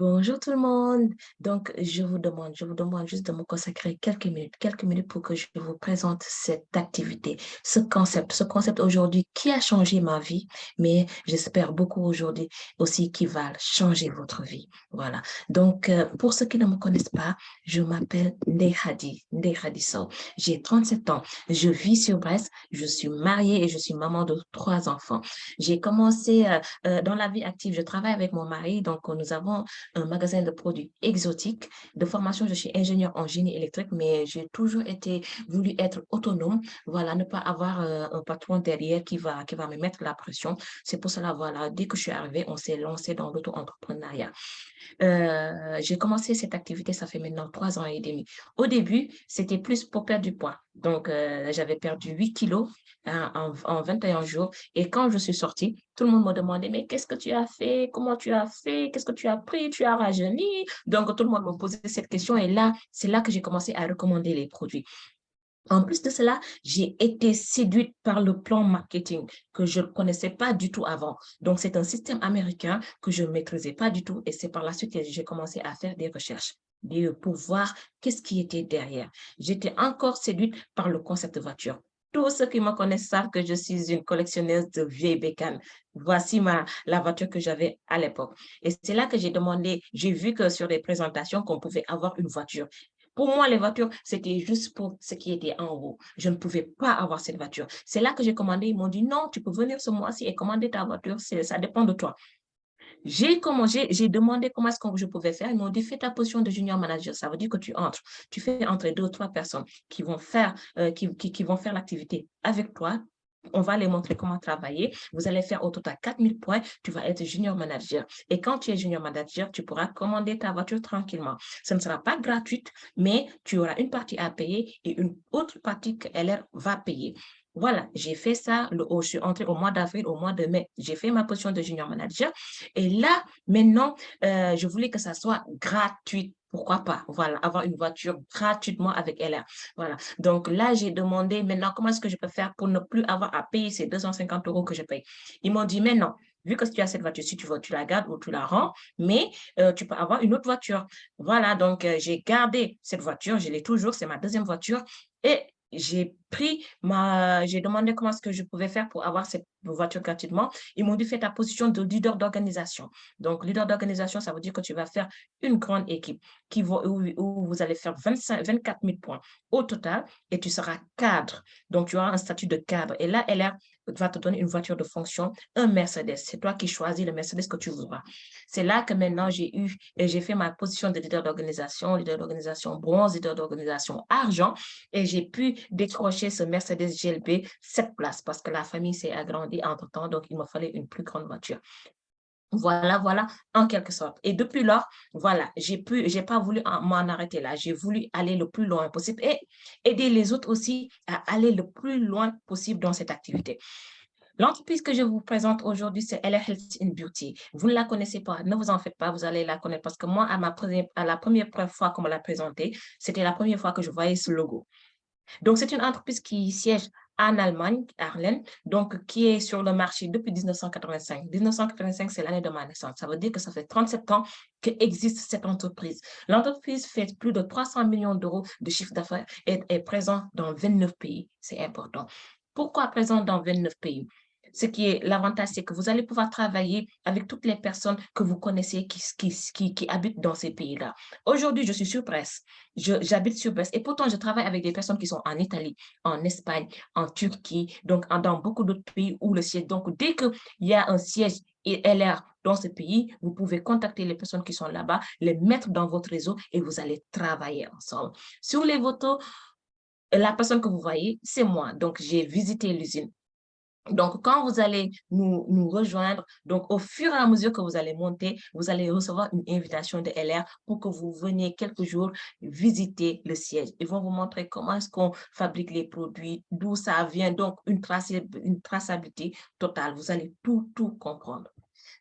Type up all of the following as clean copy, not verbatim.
Bonjour tout le monde. Donc, je vous demande juste de me consacrer quelques minutes pour que je vous présente cette activité, ce concept aujourd'hui qui a changé ma vie, mais j'espère beaucoup aujourd'hui aussi qui va changer votre vie. Voilà. Donc, pour ceux qui ne me connaissent pas, je m'appelle Ndeye Hadi Sow. J'ai 37 ans. Je vis sur Brest. Je suis mariée et je suis maman de 3 enfants. J'ai commencé dans la vie active. Je travaille avec mon mari, donc nous avons un magasin de produits exotiques. De formation, je suis ingénieure en génie électrique, mais j'ai toujours été voulu être autonome. Voilà, ne pas avoir un patron derrière qui va me mettre la pression. C'est pour cela, voilà, dès que je suis arrivée, on s'est lancé dans l'auto-entrepreneuriat. J'ai commencé cette activité, ça fait maintenant 3 ans et demi. Au début, c'était plus pour perdre du poids. Donc, j'avais perdu 8 kilos en 21 jours. Et quand je suis sortie, tout le monde me demandait, mais qu'est-ce que tu as fait? Comment tu as fait? Qu'est-ce que tu as pris? Tu as rajeuni? Donc, tout le monde me posait cette question. Et là, c'est là que j'ai commencé à recommander les produits. En plus de cela, j'ai été séduite par le plan marketing que je ne connaissais pas du tout avant. Donc, c'est un système américain que je ne maîtrisais pas du tout et c'est par la suite que j'ai commencé à faire des recherches pour voir qu'est-ce qui était derrière. J'étais encore séduite par le concept de voiture. Tous ceux qui me connaissent savent que je suis une collectionneuse de vieilles bécanes. Voici la voiture que j'avais à l'époque. Et c'est là que j'ai demandé, j'ai vu que sur les présentations qu'on pouvait avoir une voiture. Pour moi, les voitures, c'était juste pour ce qui était en haut. Je ne pouvais pas avoir cette voiture. C'est là que j'ai commandé. Ils m'ont dit, non, tu peux venir ce mois-ci et commander ta voiture. Ça dépend de toi. J'ai demandé comment est-ce que je pouvais faire. Ils m'ont dit, fais ta position de junior manager. Ça veut dire que tu entres. Tu fais entrer 2 ou 3 personnes qui vont faire l'activité avec toi. On va les montrer comment travailler. Vous allez faire au total 4000 points. Tu vas être junior manager. Et quand tu es junior manager, tu pourras commander ta voiture tranquillement. Ce ne sera pas gratuite, mais tu auras une partie à payer et une autre partie que LR va payer. Voilà, j'ai fait ça. Je suis entrée au mois d'avril, au mois de mai. J'ai fait ma position de junior manager. Et là, maintenant, je voulais que ça soit gratuit. Pourquoi pas? Voilà, avoir une voiture gratuitement avec LR. Voilà. Donc là, j'ai demandé maintenant comment est-ce que je peux faire pour ne plus avoir à payer ces 250 euros que je paye. Ils m'ont dit, mais non, vu que tu as cette voiture, si tu veux, tu la gardes ou tu la rends, mais tu peux avoir une autre voiture. Voilà, donc j'ai gardé cette voiture, je l'ai toujours, c'est ma deuxième voiture. Et j'ai demandé comment est-ce que je pouvais faire pour avoir cette voiture gratuitement. Ils m'ont dit, fais ta position de leader d'organisation. Donc, leader d'organisation, ça veut dire que tu vas faire une grande équipe où vous allez faire 24 000 points au total et tu seras cadre. Donc, tu auras un statut de cadre. Et là, LR va te donner une voiture de fonction, un Mercedes. C'est toi qui choisis le Mercedes que tu voudras. C'est là que maintenant, j'ai fait ma position de leader d'organisation bronze, leader d'organisation argent et j'ai pu décrocher ce Mercedes GLB 7 places parce que la famille s'est agrandie entre-temps, donc il me fallait une plus grande voiture. Voilà, voilà, en quelque sorte. Et depuis lors, voilà, j'ai pas voulu m'en arrêter là. J'ai voulu aller le plus loin possible et aider les autres aussi à aller le plus loin possible dans cette activité. L'entreprise que je vous présente aujourd'hui, c'est LR Health in Beauty. Vous ne la connaissez pas, ne vous en faites pas, vous allez la connaître parce que moi, à la première fois qu'on me l'a présentée, c'était la première fois que je voyais ce logo. Donc, c'est une entreprise qui siège en Allemagne, Arlen, donc qui est sur le marché depuis 1985. 1985, c'est l'année de ma naissance. Ça veut dire que ça fait 37 ans qu'existe cette entreprise. L'entreprise fait plus de 300 millions d'euros de chiffre d'affaires et est présente dans 29 pays. C'est important. Pourquoi présente dans 29 pays? Ce qui est l'avantage, c'est que vous allez pouvoir travailler avec toutes les personnes que vous connaissez qui habitent dans ces pays-là. Aujourd'hui, je suis sur Brest. J'habite sur Brest et pourtant, je travaille avec des personnes qui sont en Italie, en Espagne, en Turquie, donc dans beaucoup d'autres pays où le siège. Donc, dès qu'il y a un siège LR dans ce pays, vous pouvez contacter les personnes qui sont là-bas, les mettre dans votre réseau et vous allez travailler ensemble. Sur les photos, la personne que vous voyez, c'est moi. Donc, j'ai visité l'usine. Donc, quand vous allez nous rejoindre, donc au fur et à mesure que vous allez monter, vous allez recevoir une invitation de LR pour que vous veniez quelques jours visiter le siège. Ils vont vous montrer comment est-ce qu'on fabrique les produits, d'où ça vient, donc une traçabilité totale. Vous allez tout comprendre.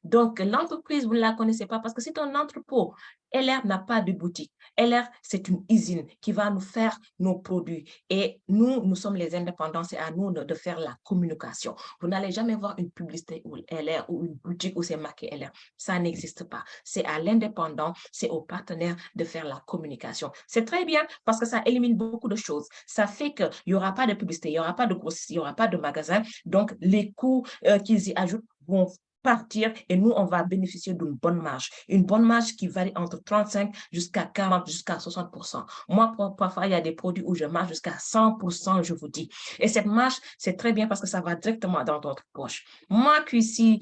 Donc, l'entreprise, vous ne la connaissez pas parce que c'est un entrepôt. LR n'a pas de boutique. LR, c'est une usine qui va nous faire nos produits. Et nous sommes les indépendants. C'est à nous de faire la communication. Vous n'allez jamais voir une publicité ou LR ou une boutique où c'est marqué LR. Ça n'existe pas. C'est à l'indépendant, c'est aux partenaires de faire la communication. C'est très bien parce que ça élimine beaucoup de choses. Ça fait qu'il n'y aura pas de publicité, il n'y aura pas de grossiste, il n'y aura pas de magasin. Donc, les coûts qu'ils y ajoutent vont partir et nous, on va bénéficier d'une bonne marge. Une bonne marge qui varie entre 35 jusqu'à 40, jusqu'à 60%. Moi, parfois, il y a des produits où je marge jusqu'à 100%, je vous dis. Et cette marge, c'est très bien parce que ça va directement dans votre poche. Moi qui suis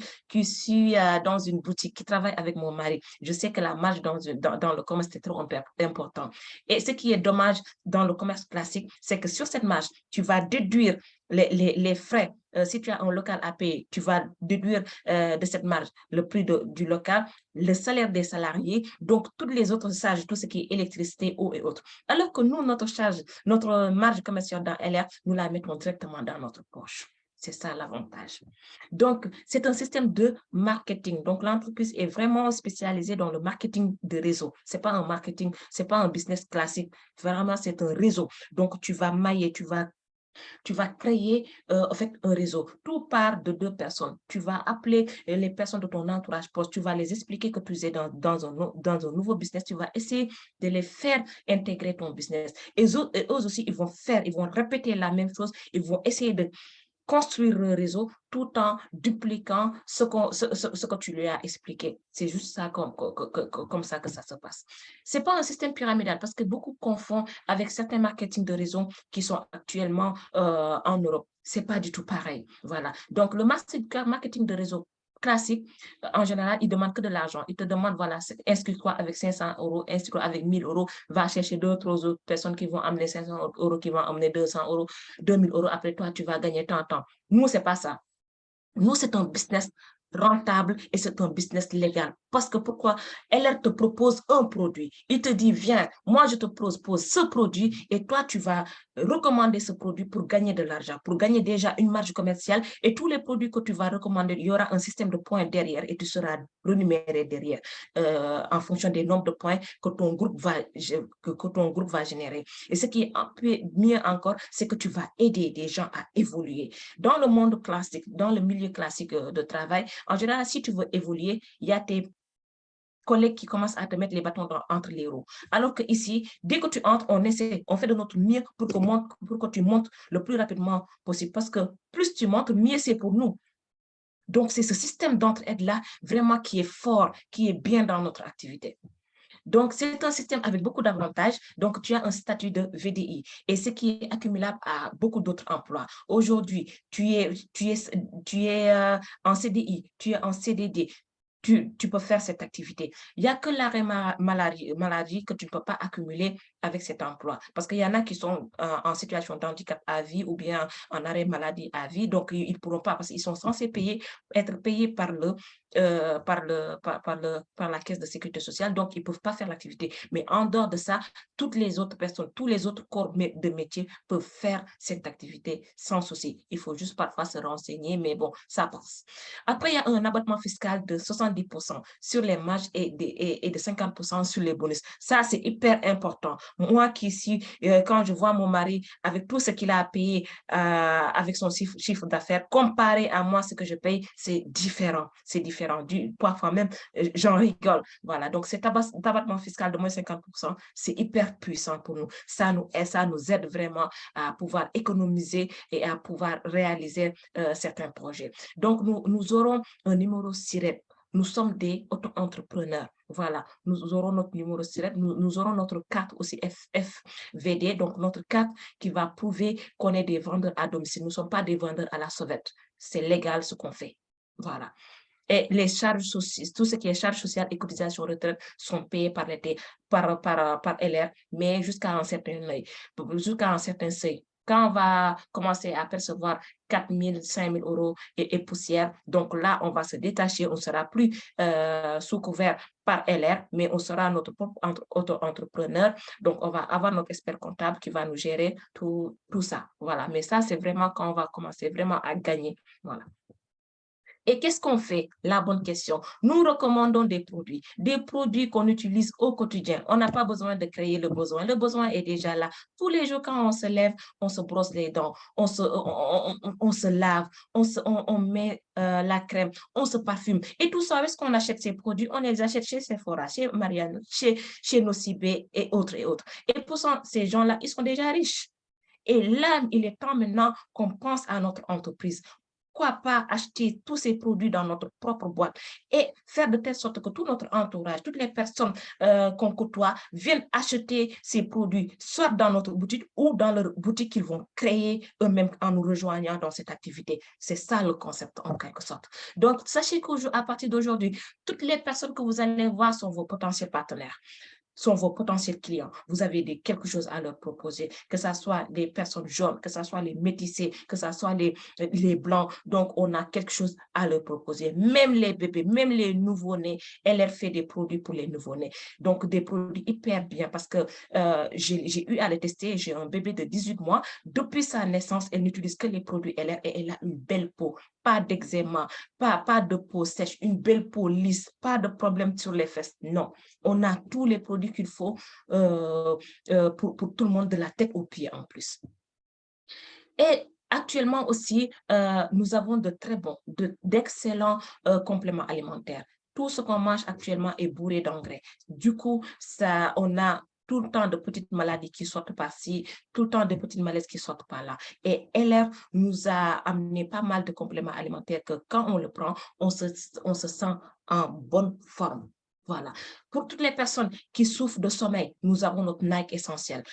dans une boutique, qui travaille avec mon mari, je sais que la marge dans le commerce, c'est trop important. Et ce qui est dommage dans le commerce classique, c'est que sur cette marge, tu vas déduire les frais. Si tu as un local à payer, tu vas déduire de cette marge le prix du local, le salaire des salariés, donc toutes les autres charges, tout ce qui est électricité, eau et autres. Alors que nous, notre marge commerciale dans LR, nous la mettons directement dans notre poche. C'est ça l'avantage. Donc, c'est un système de marketing. Donc, l'entreprise est vraiment spécialisée dans le marketing de réseau. Ce n'est pas un marketing, ce n'est pas un business classique. Vraiment, c'est un réseau. Donc, tu vas mailler, tu vas créer en fait un réseau. Tout part de deux personnes. Tu vas appeler les personnes de ton entourage proche. Tu vas les expliquer que tu es dans un nouveau business. Tu vas essayer de les faire intégrer ton business. Et eux aussi, ils vont répéter la même chose. Ils vont essayer de construire un réseau tout en dupliquant ce que tu lui as expliqué. C'est juste ça comme ça que ça se passe. Ce n'est pas un système pyramidal parce que beaucoup confondent avec certains marketing de réseau qui sont actuellement en Europe. Ce n'est pas du tout pareil. Voilà. Donc, le marketing de réseau classique, en général, il ne demande que de l'argent. Il te demande, voilà, inscris-toi avec 500 euros, inscris-toi avec 1000 euros, va chercher d'autres autres personnes qui vont amener 500 euros, qui vont amener 200 euros, 2000 euros. Après toi, tu vas gagner tant, tant. Nous, ce n'est pas ça. Nous, c'est un business rentable et c'est un business légal. Parce que pourquoi? Elle te propose un produit. Il te dit, viens, moi, je te propose ce produit et toi, tu vas recommander ce produit pour gagner de l'argent, pour gagner déjà une marge commerciale et tous les produits que tu vas recommander, il y aura un système de points derrière et tu seras rémunéré derrière en fonction des nombres de points que ton groupe va générer. Et ce qui est un peu mieux encore, c'est que tu vas aider des gens à évoluer. Dans le monde classique, dans le milieu classique de travail, en général, si tu veux évoluer, il y a tes collègues qui commencent à te mettre les bâtons entre les roues. Alors qu'ici, dès que tu entres, on fait de notre mieux pour que tu montes le plus rapidement possible. Parce que plus tu montes, mieux c'est pour nous. Donc, c'est ce système d'entraide-là vraiment qui est fort, qui est bien dans notre activité. Donc, c'est un système avec beaucoup d'avantages. Donc, tu as un statut de VDI et ce qui est accumulable à beaucoup d'autres emplois. Aujourd'hui, tu es en CDI, tu es en CDD. Tu peux faire cette activité. Il n'y a que l'arrêt maladie que tu ne peux pas accumuler avec cet emploi. Parce qu'il y en a qui sont en situation d'handicap à vie ou bien en arrêt maladie à vie. Donc, ils ne pourront pas parce qu'ils sont censés être payés par la caisse de sécurité sociale. Donc, ils ne peuvent pas faire l'activité. Mais en dehors de ça, toutes les autres personnes, tous les autres corps de métier peuvent faire cette activité sans souci. Il faut juste parfois se renseigner, mais bon, ça passe. Après, il y a un abattement fiscal de 70% sur les marges et de 50% sur les bonus. Ça, c'est hyper important. Moi qui suis, quand je vois mon mari avec tout ce qu'il a payé avec son chiffre d'affaires, comparé à moi, ce que je paye, c'est différent. C'est différent. Parfois même, j'en rigole. Voilà. Donc, cet abattement fiscal de moins 50%, c'est hyper puissant pour nous. Ça nous aide vraiment à pouvoir économiser et à pouvoir réaliser certains projets. Donc, nous aurons un numéro SIRET. Nous sommes des auto-entrepreneurs. Voilà, nous aurons notre numéro SIRET, nous aurons notre carte aussi FVD, donc notre carte qui va prouver qu'on est des vendeurs à domicile. Nous ne sommes pas des vendeurs à la sauvette. C'est légal ce qu'on fait. Voilà. Et les charges sociales, tout ce qui est charges sociales et cotisations retraite sont payées par LR, mais jusqu'à un certain seuil. Quand on va commencer à percevoir 4 000, 5 000 euros et poussière, donc là, on va se détacher, on ne sera plus sous couvert par LR, mais on sera notre propre auto-entrepreneur. Donc, on va avoir notre expert comptable qui va nous gérer tout ça. Voilà. Mais ça, c'est vraiment quand on va commencer vraiment à gagner. Voilà. Et qu'est-ce qu'on fait? La bonne question. Nous recommandons des produits qu'on utilise au quotidien. On n'a pas besoin de créer le besoin. Le besoin est déjà là. Tous les jours, quand on se lève, on se brosse les dents, on se lave, on met la crème, on se parfume. Et tout ça, est-ce qu'on achète ces produits? On les achète chez Sephora, chez Marianne, chez Nocibé et autres et autres. Et pour ça, ces gens-là, ils sont déjà riches. Et là, il est temps maintenant qu'on pense à notre entreprise. Pourquoi pas acheter tous ces produits dans notre propre boîte et faire de telle sorte que tout notre entourage, toutes les personnes qu'on côtoie viennent acheter ces produits, soit dans notre boutique ou dans leur boutique qu'ils vont créer eux-mêmes en nous rejoignant dans cette activité. C'est ça le concept en quelque sorte. Donc, sachez qu'à partir d'aujourd'hui, toutes les personnes que vous allez voir sont vos potentiels partenaires, sont vos potentiels clients. Vous avez quelque chose à leur proposer, que ce soit les personnes jaunes, que ce soit les métissés, que ce soit les blancs. Donc, on a quelque chose à leur proposer. Même les bébés, même les nouveau-nés, elle leur fait des produits pour les nouveau-nés. Donc, des produits hyper bien parce que j'ai eu à les tester. J'ai un bébé de 18 mois. Depuis sa naissance, elle n'utilise que les produits LR et elle a une belle peau. Pas d'eczéma, pas de peau sèche, une belle peau lisse, pas de problème sur les fesses. Non, on a tous les produits qu'il faut pour tout le monde, de la tête aux pieds en plus. Et actuellement aussi, nous avons de très bons, d'excellents compléments alimentaires. Tout ce qu'on mange actuellement est bourré d'engrais. Du coup, on a tout le temps de petites maladies qui sortent par-ci, tout le temps de petites maladies qui sortent par-là. Et LR nous a amené pas mal de compléments alimentaires que quand on le prend, on se sent en bonne forme. Voilà. Pour toutes les personnes qui souffrent de sommeil, nous avons notre Nike essentiel.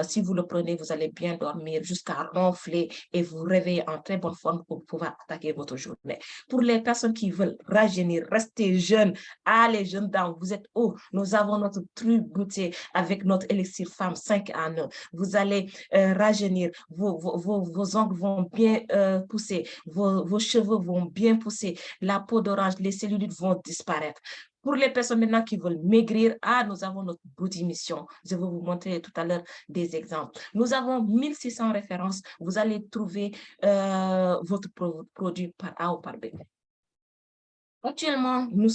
Si vous le prenez, vous allez bien dormir jusqu'à ronfler et vous réveiller en très bonne forme pour pouvoir attaquer votre journée. Pour les personnes qui veulent rajeunir, rester jeunes, les jeunes dames, vous êtes haut. Nous avons notre truc goûter avec notre élixir femme 5 en 1. Vous allez rajeunir, vos ongles vont bien pousser, vos cheveux vont bien pousser, la peau d'orange, les cellulites vont disparaître. Pour les personnes maintenant qui veulent maigrir, nous avons notre boutique mission. Je vais vous montrer tout à l'heure des exemples. Nous avons 1600 références. Vous allez trouver votre produit par A ou par B. Actuellement, nous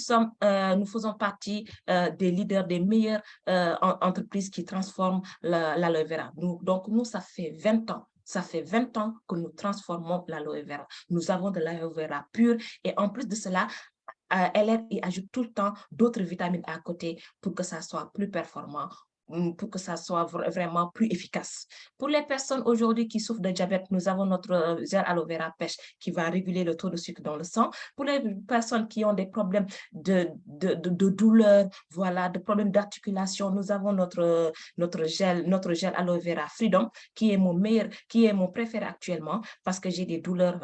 faisons partie des leaders, des meilleures entreprises qui transforment l'aloe vera. Donc, nous, ça fait 20 ans. Ça fait 20 ans que nous transformons l'aloe vera. Nous avons de l'aloe vera pure et en plus de cela, elle ajoute tout le temps d'autres vitamines à côté pour que ça soit plus performant, pour que ça soit vraiment plus efficace. Pour les personnes aujourd'hui qui souffrent de diabète, nous avons notre gel aloe vera pêche qui va réguler le taux de sucre dans le sang. Pour les personnes qui ont des problèmes de douleur, voilà, de problèmes d'articulation, nous avons notre gel aloe vera Freedom qui est mon préféré actuellement parce que j'ai des douleurs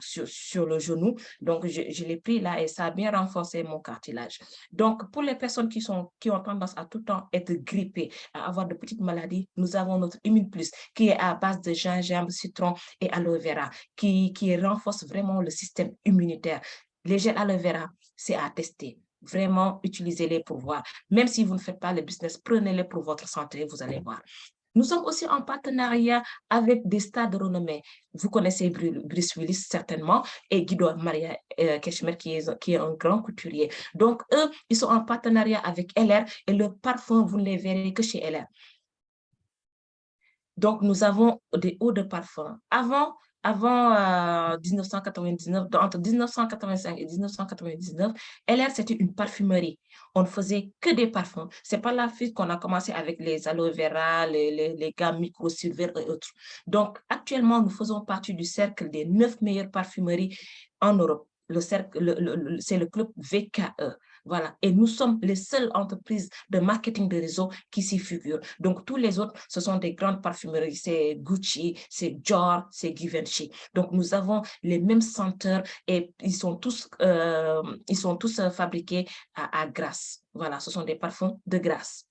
sur le genou. Donc, je l'ai pris là et ça a bien renforcé mon cartilage. Donc, pour les personnes qui ont tendance à tout le temps être grippées, à avoir de petites maladies, nous avons notre Immune Plus qui est à base de gingembre, citron et aloe vera, qui renforce vraiment le système immunitaire. Les gels aloe vera, c'est à tester. Vraiment, utilisez-les pour voir. Même si vous ne faites pas le business, prenez-les pour votre santé, vous allez voir. Nous sommes aussi en partenariat avec des stars de renommée. Vous connaissez Bruce Willis certainement et Guido Maria Keshmer qui est un grand couturier. Donc, eux, ils sont en partenariat avec LR et le parfum, vous ne les verrez que chez LR. Donc, nous avons des eaux de parfum. Avant 1999, entre 1985 et 1999, LR, c'était une parfumerie. On ne faisait que des parfums. C'est par la suite qu'on a commencé avec les aloe vera, les gammes micro-silver et autres. Donc, actuellement, nous faisons partie du cercle des 9 meilleures parfumeries en Europe. C'est le club VKE. Voilà. Et nous sommes les seules entreprises de marketing de réseau qui s'y figurent. Donc, tous les autres, ce sont des grandes parfumeries. C'est Gucci, c'est Dior, c'est Givenchy. Donc, nous avons les mêmes senteurs et ils sont tous fabriqués à Grasse. Voilà, ce sont des parfums de Grasse.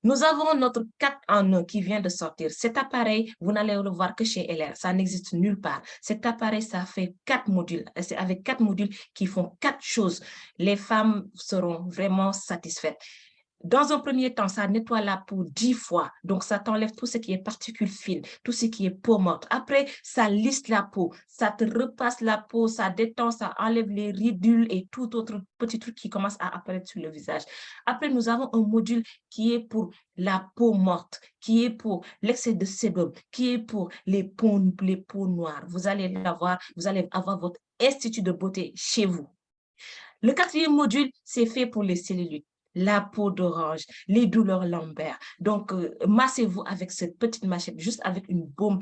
Nous avons notre 4 en 1 qui vient de sortir. Cet appareil, vous n'allez le voir que chez LR. Ça n'existe nulle part. Cet appareil, ça fait 4 modules. C'est avec 4 modules qui font 4 choses. Les femmes seront vraiment satisfaites. Dans un premier temps, ça nettoie la peau 10 fois. Donc, ça t'enlève tout ce qui est particules fines, tout ce qui est peau morte. Après, ça lisse la peau, ça te repasse la peau, ça détend, ça enlève les ridules et tout autre petit truc qui commence à apparaître sur le visage. Après, nous avons un module qui est pour la peau morte, qui est pour l'excès de sébum, qui est pour les peaux noires. Vous allez avoir votre institut de beauté chez vous. Le quatrième module, c'est fait pour les cellulites, la peau d'orange, les douleurs lombaires. Donc, massez-vous avec cette petite machette, juste avec une baume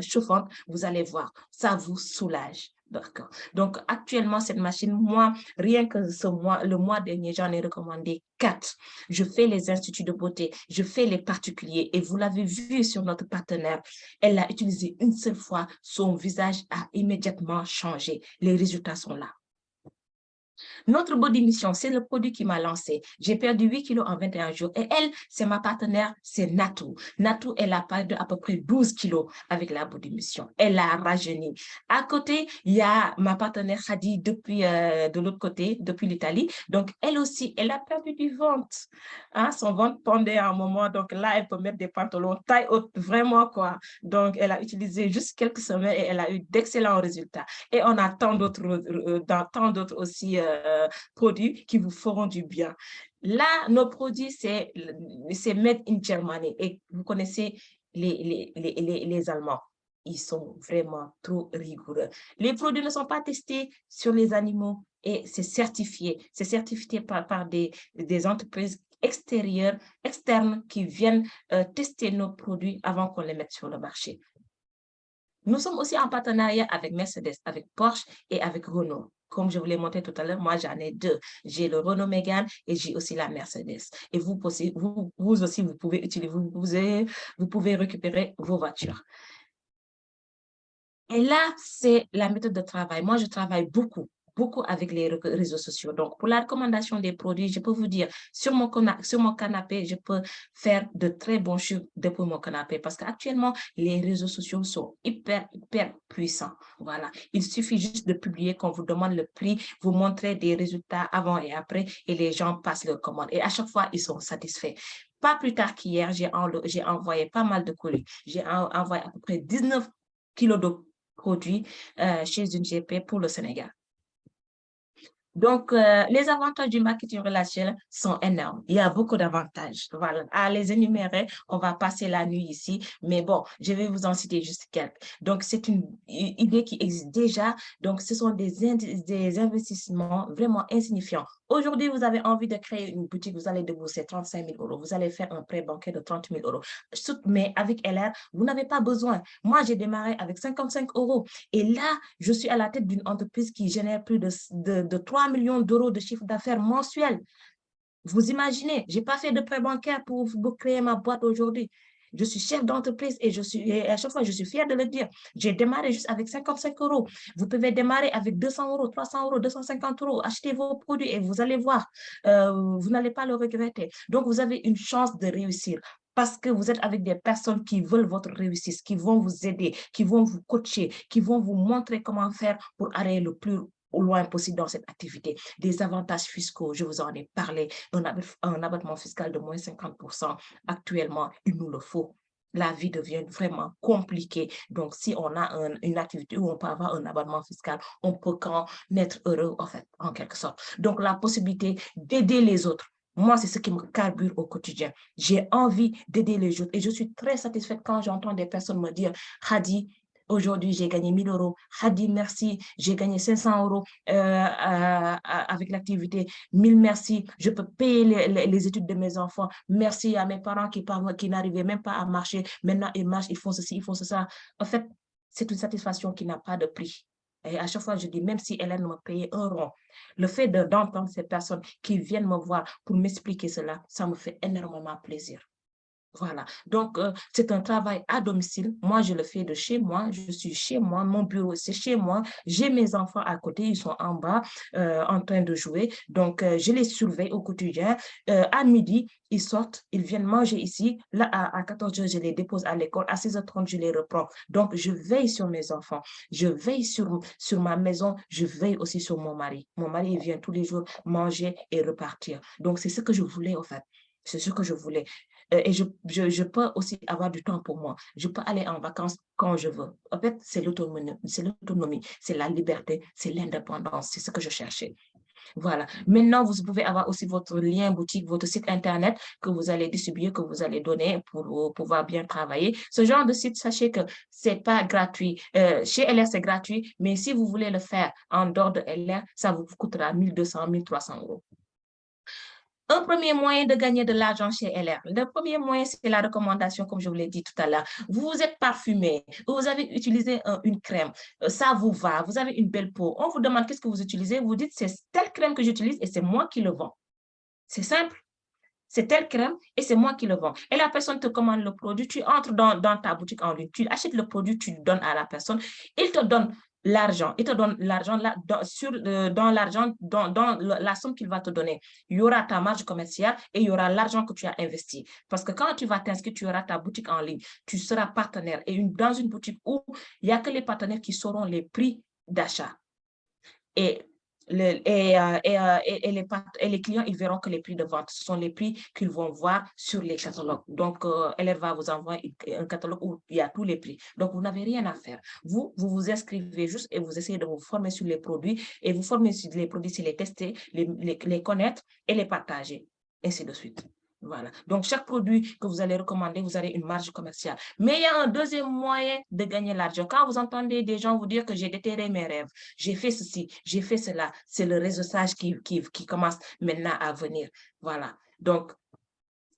chauffante, vous allez voir, ça vous soulage. D'accord. Donc, actuellement, cette machine, moi, rien que le mois dernier, j'en ai recommandé 4. Je fais les instituts de beauté, je fais les particuliers et vous l'avez vu sur notre partenaire, elle l'a utilisé une seule fois, son visage a immédiatement changé. Les résultats sont là. Notre Body Mission, c'est le produit qui m'a lancé. J'ai perdu 8 kilos en 21 jours. Et elle, c'est ma partenaire, c'est Natou. Natou, elle a perdu à peu près 12 kilos avec la Body Mission. Elle a rajeuni. À côté, il y a ma partenaire Khadi depuis de l'autre côté, depuis l'Italie. Donc, elle aussi, elle a perdu du ventre. Hein, son ventre pendait à un moment. Donc là, elle peut mettre des pantalons taille haute, vraiment quoi. Donc, elle a utilisé juste quelques semaines et elle a eu d'excellents résultats. Et on a tant d'autres aussi produits qui vous feront du bien. Là, nos produits, c'est made in Germany. Et vous connaissez les Allemands. Ils sont vraiment trop rigoureux. Les produits ne sont pas testés sur les animaux et c'est certifié. C'est certifié par des entreprises externes qui viennent tester nos produits avant qu'on les mette sur le marché. Nous sommes aussi en partenariat avec Mercedes, avec Porsche et avec Renault. Comme je vous l'ai montré tout à l'heure, moi, j'en ai 2. J'ai le Renault Mégane et j'ai aussi la Mercedes. Et vous aussi, vous pouvez utiliser, vous pouvez récupérer vos voitures. Et là, c'est la méthode de travail. Moi, je travaille beaucoup avec les réseaux sociaux. Donc, pour la recommandation des produits, je peux vous dire, sur mon canapé, je peux faire de très bons chiffres depuis mon canapé parce qu'actuellement, les réseaux sociaux sont hyper puissants. Voilà. Il suffit juste de publier, qu'on vous demande le prix, vous montrez des résultats avant et après et les gens passent leur commande. Et à chaque fois, ils sont satisfaits. Pas plus tard qu'hier, j'ai envoyé pas mal de colis. J'ai envoyé à peu près 19 kilos de produits chez une GP pour le Sénégal. Donc, les avantages du marketing relationnel sont énormes. Il y a beaucoup d'avantages. Voilà. À les énumérer, on va passer la nuit ici. Mais bon, je vais vous en citer juste quelques. Donc, c'est une idée qui existe déjà. Donc, ce sont des investissements vraiment insignifiants. Aujourd'hui, vous avez envie de créer une boutique, vous allez débourser 35 000 euros. Vous allez faire un prêt bancaire de 30 000 euros. Mais avec LR, vous n'avez pas besoin. Moi, j'ai démarré avec 55 euros. Et là, je suis à la tête d'une entreprise qui génère plus de 3 millions d'euros de chiffre d'affaires mensuel. Vous imaginez, je n'ai pas fait de prêt bancaire pour créer ma boîte aujourd'hui. Je suis chef d'entreprise et à chaque fois, je suis fière de le dire. J'ai démarré juste avec 55 euros. Vous pouvez démarrer avec 200 euros, 300 euros, 250 euros. Achetez vos produits et vous allez voir, vous n'allez pas le regretter. Donc, vous avez une chance de réussir parce que vous êtes avec des personnes qui veulent votre réussite, qui vont vous aider, qui vont vous coacher, qui vont vous montrer comment faire pour aller le plus au loin possible dans cette activité. Des avantages fiscaux, je vous en ai parlé, un abattement fiscal de moins 50%. Actuellement, il nous le faut. La vie devient vraiment compliquée. Donc, si on a une activité où on peut avoir un abattement fiscal, on peut qu'en être heureux, en fait, en quelque sorte. Donc, la possibilité d'aider les autres. Moi, c'est ce qui me carbure au quotidien. J'ai envie d'aider les autres et je suis très satisfaite quand j'entends des personnes me dire, Khadi, aujourd'hui, j'ai gagné 1 000 euros. Khadi, merci, j'ai gagné 500 euros avec l'activité. 1000 merci, je peux payer les études de mes enfants. Merci à mes parents qui n'arrivaient même pas à marcher. Maintenant, ils marchent, ils font ceci, ils font ça. En fait, c'est une satisfaction qui n'a pas de prix. Et à chaque fois, je dis, même si Hélène me payait un rond, le fait d'entendre ces personnes qui viennent me voir pour m'expliquer cela, ça me fait énormément plaisir. Voilà. Donc, c'est un travail à domicile. Moi, je le fais de chez moi. Je suis chez moi. Mon bureau, c'est chez moi. J'ai mes enfants à côté. Ils sont en bas en train de jouer. Donc, je les surveille au quotidien. À midi, ils sortent. Ils viennent manger ici. Là, à 14 heures, je les dépose à l'école. À 16h30, je les reprends. Donc, je veille sur mes enfants. Je veille sur ma maison. Je veille aussi sur mon mari. Mon mari, il vient tous les jours manger et repartir. Donc, c'est ce que je voulais, en fait. C'est ce que je voulais. Et je peux aussi avoir du temps pour moi. Je peux aller en vacances quand je veux. En fait, c'est l'autonomie, c'est la liberté, c'est l'indépendance. C'est ce que je cherchais. Voilà. Maintenant, vous pouvez avoir aussi votre lien boutique, votre site Internet que vous allez distribuer, que vous allez donner pour pouvoir bien travailler. Ce genre de site, sachez que c'est pas gratuit. Chez LR, c'est gratuit, mais si vous voulez le faire en dehors de LR, ça vous coûtera 1200, 1300 euros. Un premier moyen de gagner de l'argent chez LR. Le premier moyen, c'est la recommandation, comme je vous l'ai dit tout à l'heure. Vous êtes parfumé, vous avez utilisé une crème, ça vous va, vous avez une belle peau. On vous demande qu'est-ce que vous utilisez, vous dites c'est telle crème que j'utilise et c'est moi qui le vends. C'est simple. C'est telle crème et c'est moi qui le vends. Et la personne te commande le produit, tu entres dans ta boutique en ligne, tu achètes le produit, tu le donnes à la personne, il te donne l'argent, il te donne l'argent là, dans l'argent, dans la somme qu'il va te donner. Il y aura ta marge commerciale et il y aura l'argent que tu as investi. Parce que quand tu vas t'inscrire, tu auras ta boutique en ligne, tu seras partenaire. Et dans une boutique où il n'y a que les partenaires qui sauront les prix d'achat. Et les clients, ils verront que les prix de vente, ce sont les prix qu'ils vont voir sur les catalogues. Donc, elle va vous envoyer un catalogue où il y a tous les prix. Donc, vous n'avez rien à faire. Vous inscrivez juste et vous essayez de vous former sur les produits et vous former sur les produits, c'est les tester, les connaître et les partager, ainsi de suite. Voilà. Donc, chaque produit que vous allez recommander, vous avez une marge commerciale. Mais il y a un deuxième moyen de gagner l'argent. Quand vous entendez des gens vous dire que j'ai déterré mes rêves, j'ai fait ceci, j'ai fait cela, c'est le réseautage qui commence maintenant à venir. Voilà. Donc,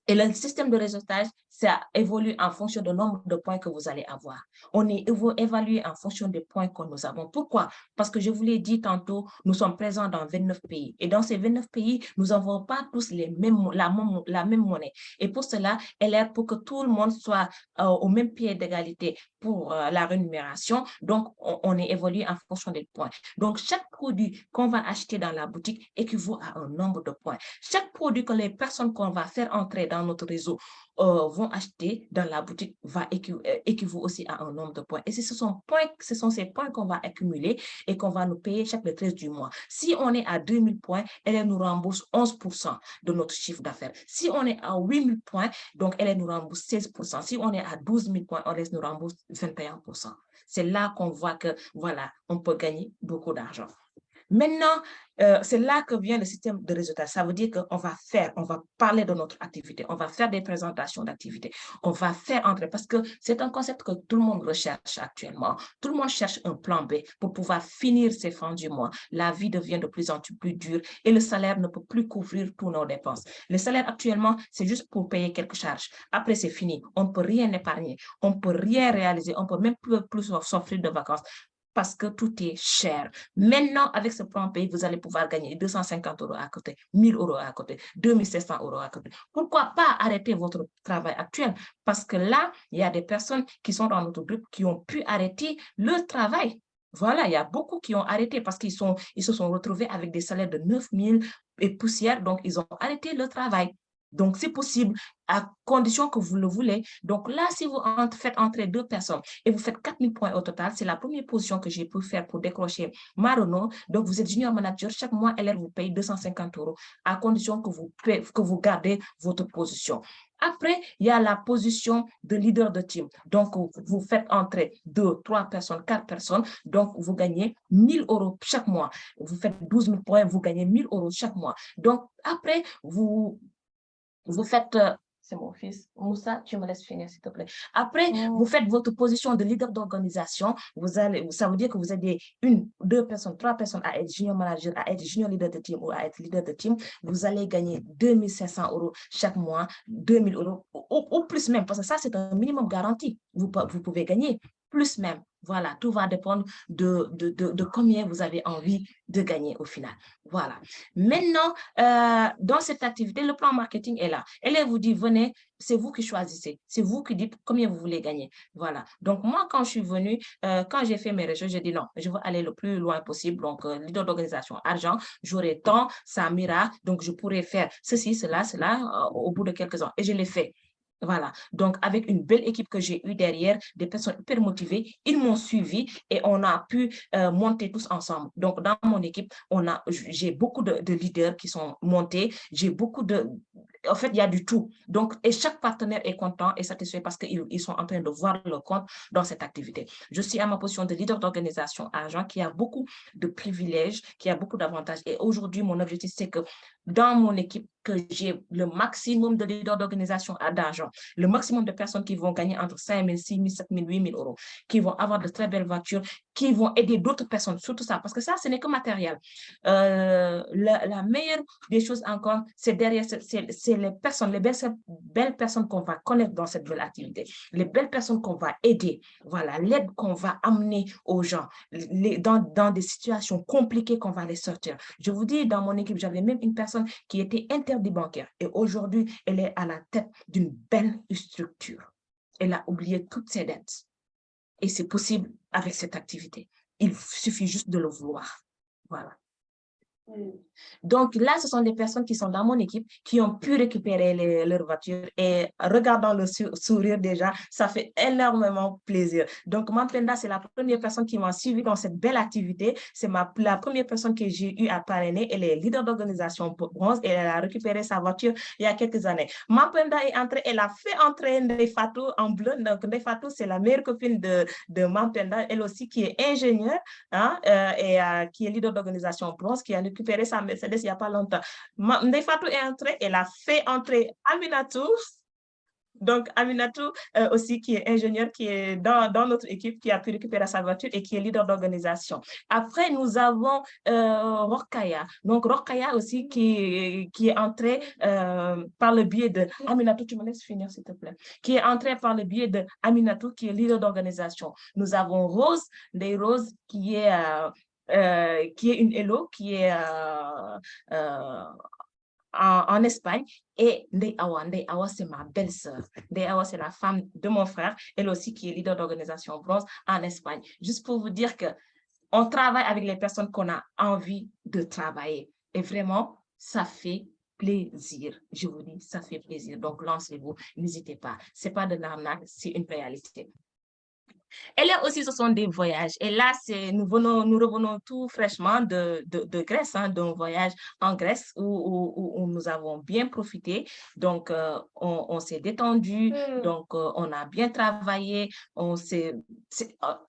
et le système de réseautage, ça évolue en fonction du nombre de points que vous allez avoir. On est évalué en fonction des points que nous avons. Pourquoi? Parce que je vous l'ai dit tantôt, nous sommes présents dans 29 pays. Et dans ces 29 pays, nous n'avons pas tous la même monnaie. Et pour cela, elle est pour que tout le monde soit au même pied d'égalité pour la rémunération. Donc, on est évalué en fonction des points. Donc, chaque produit qu'on va acheter dans la boutique équivaut à un nombre de points. Chaque produit que les personnes qu'on va faire entrer dans notre réseau vont acheter dans la boutique va équivaut aussi à un nombre de points. Et ce sont ces points qu'on va accumuler et qu'on va nous payer chaque le 13 du mois. Si on est à 2000 points, elle nous rembourse 11% de notre chiffre d'affaires. Si on est à 8000 points, donc elle nous rembourse 16%. Si on est à 12 000 points, elle nous rembourse 21%. C'est là qu'on voit que, voilà, on peut gagner beaucoup d'argent. Maintenant, c'est là que vient le système de résultats. Ça veut dire qu'on va parler de notre activité, on va faire des présentations d'activités, on va faire entrer, parce que c'est un concept que tout le monde recherche actuellement. Tout le monde cherche un plan B pour pouvoir finir ses fins du mois. La vie devient de plus en plus dure et le salaire ne peut plus couvrir tous nos dépenses. Le salaire actuellement, c'est juste pour payer quelques charges. Après, c'est fini. On ne peut rien épargner, on ne peut rien réaliser, on ne peut même plus s'offrir de vacances, parce que tout est cher. Maintenant, avec ce plan pays, vous allez pouvoir gagner 250 euros à côté, 1000 euros à côté, 2700 euros à côté. Pourquoi pas arrêter votre travail actuel? Parce que là, il y a des personnes qui sont dans notre groupe qui ont pu arrêter le travail. Voilà, il y a beaucoup qui ont arrêté parce qu'ils se sont retrouvés avec des salaires de 9 000 et poussière, donc ils ont arrêté le travail. Donc, c'est possible à condition que vous le voulez. Donc là, si vous faites entrer deux personnes et vous faites 4000 points au total, c'est la première position que j'ai pu faire pour décrocher ma Renault. Donc, vous êtes junior manager. Chaque mois, LR vous paye 250 euros à condition que vous gardez votre position. Après, il y a la position de leader de team. Donc, vous faites entrer 2, 3 personnes, 4 personnes. Donc, vous gagnez 1000 euros chaque mois. Vous faites 12 000 points, vous gagnez 1000 euros chaque mois. Donc, après, vous faites, c'est mon fils, Moussa, tu me laisses finir s'il te plaît. Après, vous faites votre position de leader d'organisation. Ça veut dire que vous êtes une, deux personnes, trois personnes à être junior manager, à être junior leader de team ou à être leader de team. Vous allez gagner 2500 euros chaque mois, 2000 euros ou plus même, parce que ça, c'est un minimum garanti. Vous pouvez gagner plus même. Voilà, tout va dépendre de combien vous avez envie de gagner au final. Voilà. Maintenant, dans cette activité, le plan marketing est là. Elle vous dit, venez, c'est vous qui choisissez. C'est vous qui dites combien vous voulez gagner. Voilà. Donc, moi, quand je suis venue, quand j'ai fait mes recherches, j'ai dit non, je veux aller le plus loin possible. Donc, leader d'organisation, argent, j'aurai temps, ça m'ira. Donc, je pourrais faire ceci, cela, au bout de quelques ans. Et je l'ai fait. Voilà. Donc, avec une belle équipe que j'ai eue derrière, des personnes hyper motivées, ils m'ont suivi et on a pu monter tous ensemble. Donc, dans mon équipe, j'ai beaucoup de leaders qui sont montés. J'ai beaucoup de... En fait, il y a du tout. Donc, et chaque partenaire est content et satisfait parce qu'ils sont en train de voir leur compte dans cette activité. Je suis à ma position de leader d'organisation argent qui a beaucoup de privilèges, qui a beaucoup d'avantages. Et aujourd'hui, mon objectif, c'est que dans mon équipe, que j'ai le maximum de leaders d'organisation d'argent, le maximum de personnes qui vont gagner entre 5 000, 6 000, 7 000, 8 000 euros, qui vont avoir de très belles voitures, qui vont aider d'autres personnes, surtout ça, parce que ça, ce n'est que matériel. La meilleure des choses encore, c'est derrière, c'est les personnes, les belles personnes qu'on va connaître dans cette belle activité, les belles personnes qu'on va aider, voilà, l'aide qu'on va amener aux gens, dans des situations compliquées qu'on va les sortir. Je vous dis, dans mon équipe, j'avais même une personne qui était interdit bancaire. Et aujourd'hui, elle est à la tête d'une belle structure. Elle a oublié toutes ses dettes. Et c'est possible avec cette activité. Il suffit juste de le vouloir. Voilà. Donc là, ce sont des personnes qui sont dans mon équipe qui ont pu récupérer leur voiture et regardant le sourire déjà, ça fait énormément plaisir. Donc, Mampenda, c'est la première personne qui m'a suivi dans cette belle activité. C'est la première personne que j'ai eu à parrainer. Elle est leader d'organisation bronze et elle a récupéré sa voiture il y a quelques années. Mampenda est entrée, elle a fait entrer Ndeye Fatou en bleu. Donc, Ndeye Fatou, c'est la meilleure copine de Mampenda, elle aussi qui est ingénieure hein, et qui est leader d'organisation bronze, qui a récupéré sa Mercedes il n'y a pas longtemps. Ndeye Fatou est entrée, elle a fait entrer Aminatou. Donc, Aminatou aussi, qui est ingénieur, qui est dans notre équipe, qui a pu récupérer sa voiture et qui est leader d'organisation. Après, nous avons Rokaya. Donc, Rokaya aussi, qui est entré par le biais de Aminatou, tu me laisses finir, s'il te plaît. Qui est entré par le biais de Aminatou, qui est leader d'organisation. Nous avons Rose, des Roses, qui est une Hello, qui est en Espagne, et Ndeye Awa. Ndeye Awa, c'est ma belle-sœur. Ndeye Awa, c'est la femme de mon frère, elle aussi qui est leader d'organisation bronze en Espagne. Juste pour vous dire qu'on travaille avec les personnes qu'on a envie de travailler. Et vraiment, ça fait plaisir. Je vous dis, ça fait plaisir. Donc, lancez-vous, n'hésitez pas. Ce n'est pas de l'arnaque, c'est une réalité. Et là aussi, ce sont des voyages. Et là, nous revenons tout fraîchement de Grèce, hein, d'un voyage en Grèce où nous avons bien profité. Donc, on s'est détendu, donc on a bien travaillé,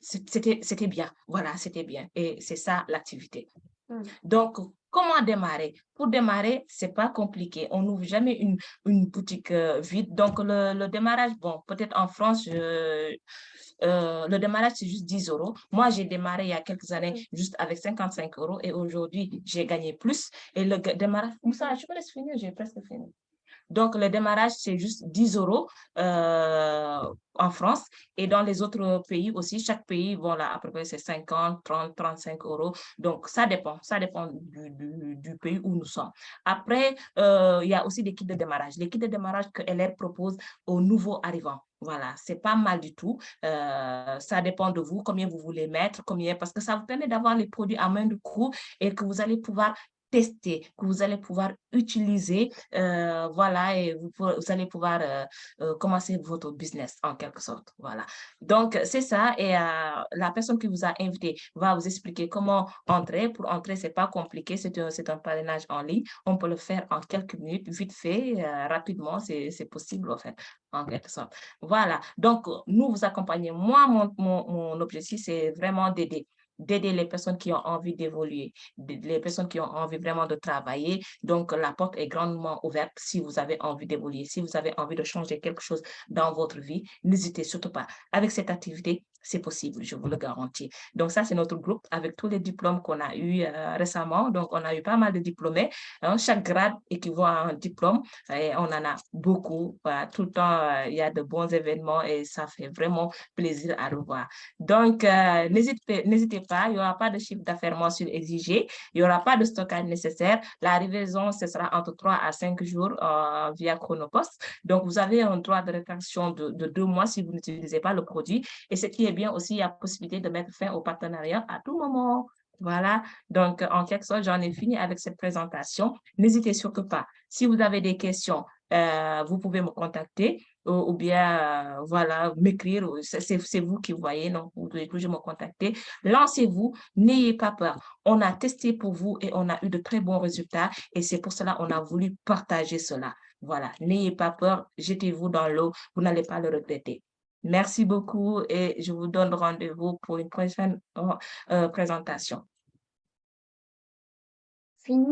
c'était bien. Voilà, c'était bien. Et c'est ça l'activité. Donc, comment démarrer? Pour démarrer, ce n'est pas compliqué. On n'ouvre jamais une boutique vide. Donc, le démarrage, bon, peut-être en France, le démarrage, c'est juste 10 euros. Moi, j'ai démarré il y a quelques années juste avec 55 euros et aujourd'hui, j'ai gagné plus. Et le démarrage, Moussa, je peux laisser finir, j'ai presque fini. Donc, le démarrage, c'est juste 10 euros en France. Et dans les autres pays aussi, chaque pays, voilà, à peu près, c'est 50, 30, 35 euros. Donc, ça dépend du pays où nous sommes. Après, il y a aussi des kits de démarrage. Les kits de démarrage que LR propose aux nouveaux arrivants. Voilà, c'est pas mal du tout. Ça dépend de vous, combien vous voulez mettre, parce que ça vous permet d'avoir les produits à main de coût et que vous allez pouvoir tester, que vous allez pouvoir utiliser, voilà, et vous allez pouvoir commencer votre business en quelque sorte, voilà. Donc, c'est ça, et la personne qui vous a invité va vous expliquer comment entrer. Pour entrer, c'est pas compliqué, c'est un parrainage en ligne, on peut le faire en quelques minutes, vite fait, rapidement, c'est possible, en fait, en quelque sorte. Voilà, donc, nous vous accompagnons. Moi, mon objectif, c'est vraiment d'aider les personnes qui ont envie d'évoluer, les personnes qui ont envie vraiment de travailler. Donc, la porte est grandement ouverte si vous avez envie d'évoluer, si vous avez envie de changer quelque chose dans votre vie, n'hésitez surtout pas. Avec cette activité, c'est possible, je vous le garantis. Donc, ça, c'est notre groupe avec tous les diplômes qu'on a eus récemment. Donc, on a eu pas mal de diplômés. Hein. Chaque grade équivaut à un diplôme et on en a beaucoup. Voilà. Tout le temps, il y a de bons événements et ça fait vraiment plaisir à revoir. Donc, n'hésitez pas, il n'y aura pas de chiffre d'affaires mensuel exigé, il n'y aura pas de stockage nécessaire. La livraison, ce sera entre 3 à 5 jours via Chronopost. Donc, vous avez un droit de rétraction de 2 mois si vous n'utilisez pas le produit. Et ce qui est bien aussi, il y a possibilité de mettre fin au partenariat à tout moment. Voilà, donc en quelque sorte, j'en ai fini avec cette présentation. N'hésitez surtout pas. Si vous avez des questions, vous pouvez me contacter ou bien, voilà, m'écrire. C'est vous qui voyez, donc vous pouvez toujours me contacter. Lancez-vous, n'ayez pas peur. On a testé pour vous et on a eu de très bons résultats et c'est pour cela qu'on a voulu partager cela. Voilà, n'ayez pas peur, jetez-vous dans l'eau, vous n'allez pas le regretter. Merci beaucoup et je vous donne rendez-vous pour une prochaine présentation. Fini.